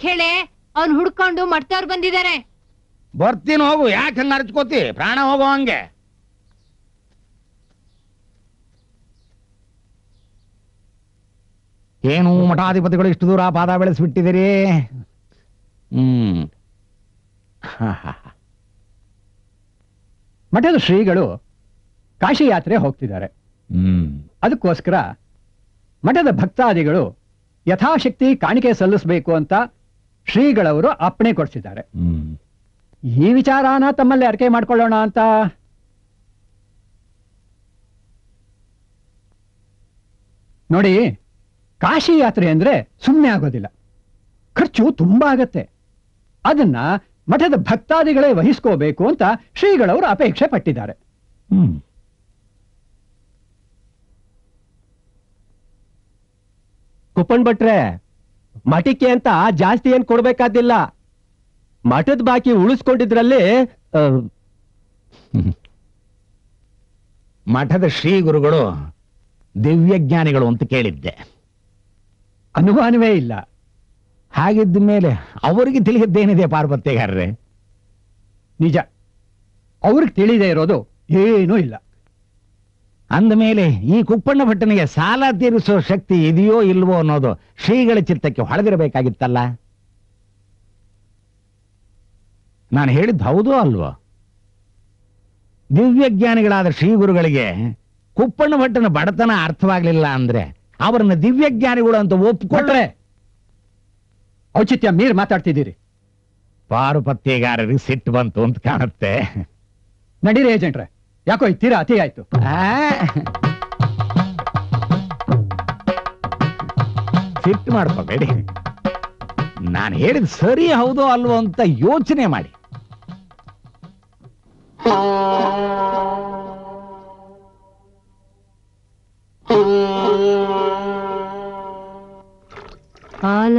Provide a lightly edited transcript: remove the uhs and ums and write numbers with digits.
ಹೇಳೆ ಅವ್ನ್ ಹುಡ್ಕೊಂಡು ಮರ್ತವ್ರು ಬಂದಿದ್ದಾರೆ. ಬರ್ತೀನಿ ಹೋಗು, ಯಾಕೆ ಹಂಗ ಅರ್ಚ್ಕೋತಿ? ಪ್ರಾಣ ಹೋಗೋ ಹಂಗೆ. ಏನು ಮಠಾಧಿಪತಿಗಳು ಇಷ್ಟು ದೂರ ಪಾದ ಬೆಳೆಸ್ಬಿಟ್ಟಿದ್ದೀರಿ? ಮಠದ ಶ್ರೀಗಳು ಕಾಶಿ ಯಾತ್ರೆ ಹೋಗ್ತಿದ್ದಾರೆ. ಅದಕ್ಕೋಸ್ಕರ ಮಠದ ಭಕ್ತಾದಿಗಳು ಯಥಾಶಕ್ತಿ ಕಾಣಿಕೆ ಸಲ್ಲಿಸಬೇಕು ಅಂತ ಶ್ರೀಗಳವರು ಅಪ್ಪಣೆ ಕೊಡಿಸಿದ್ದಾರೆ. ಈ ವಿಚಾರನ ತಮ್ಮಲ್ಲಿ ಅರಿಕೆ ಮಾಡ್ಕೊಳ್ಳೋಣ ಅಂತ. ನೋಡಿ, ಕಾಶಿ ಯಾತ್ರೆ ಅಂದ್ರೆ ಸುಮ್ಮನೆ ಆಗೋದಿಲ್ಲ, ಖರ್ಚು ತುಂಬಾ ಆಗತ್ತೆ. ಅದನ್ನ ಮಠದ ಭಕ್ತಾದಿಗಳೇ ವಹಿಸ್ಕೋಬೇಕು ಅಂತ ಶ್ರೀಗಳವರು ಅಪೇಕ್ಷೆ ಪಟ್ಟಿದ್ದಾರೆ. ಕುಪ್ಪಣ್ ಭಟ್ರೆ, ಮಠಕ್ಕೆ ಅಂತ ಜಾಸ್ತಿ ಏನ್ ಕೊಡ್ಬೇಕಾದಿಲ್ಲ. ಮಠದ ಬಾಕಿ ಉಳಿಸ್ಕೊಂಡಿದ್ರಲ್ಲಿ ಮಠದ ಶ್ರೀ ಗುರುಗಳು ದಿವ್ಯಜ್ಞಾನಿಗಳು ಅಂತ ಕೇಳಿದ್ದೆ. ಅನುಮಾನವೇ ಇಲ್ಲ. ಹಾಗಿದ್ದ ಮೇಲೆ ಅವರಿಗೆ ತಿಳಿಯದ್ದೇನಿದೆ ಪಾರ್ವತಿಗಾರ್ರೆ? ನಿಜ, ಅವ್ರಿಗೆ ತಿಳಿದೇ ಇರೋದು ಏನೂ ಇಲ್ಲ. ಅಂದಮೇಲೆ ಈ ಕುಪ್ಪಣ್ಣ ಭಟ್ಟನಿಗೆ ಸಾಲ ತೀರಿಸೋ ಶಕ್ತಿ ಇದೆಯೋ ಇಲ್ವೋ ಅನ್ನೋದು ಶ್ರೀಗಳ ಚಿತ್ತಕ್ಕೆ ಹೊಳೆದಿರಬೇಕಾಗಿತ್ತಲ್ಲ. ನಾನು ಹೇಳಿದ್ದು ಹೌದೋ ಅಲ್ವೋ? ದಿವ್ಯಜ್ಞಾನಿಗಳಾದ ಶ್ರೀಗುರುಗಳಿಗೆ ಕುಪ್ಪಣ್ಣ ಭಟ್ಟನ ಬಡತನ ಅರ್ಥವಾಗ್ಲಿಲ್ಲ ಅಂದ್ರೆ ಅವರನ್ನ ದಿವ್ಯಜ್ಞಾನಿಗಳು ಅಂತ ಒಪ್ಕೊಂಡ್ರೆ. ಔಚಿತ್ಯ ಮೀರ್ ಮಾತಾಡ್ತಿದ್ದೀರಿ. ಪಾರುಪತ್ಯಗಾರರಿಗೆ ಸಿಟ್ಟು ಬಂತು ಅಂತ ಕಾಣುತ್ತೆ. ನಡೀರಿ ಏಜೆಂಟ್ರೆ, ಯಾಕೋ ತೀರಾ ಅತಿ ಆಯ್ತು. ಸಿಟ್ಟು ಮಾಡ್ಕೋಬೇಡಿ, ನಾನು ಹೇಳಿದ್ ಸರಿ ಹೌದೋ ಅಲ್ವೋ ಅಂತ ಯೋಚನೆ ಮಾಡಿ. ಹಾಲ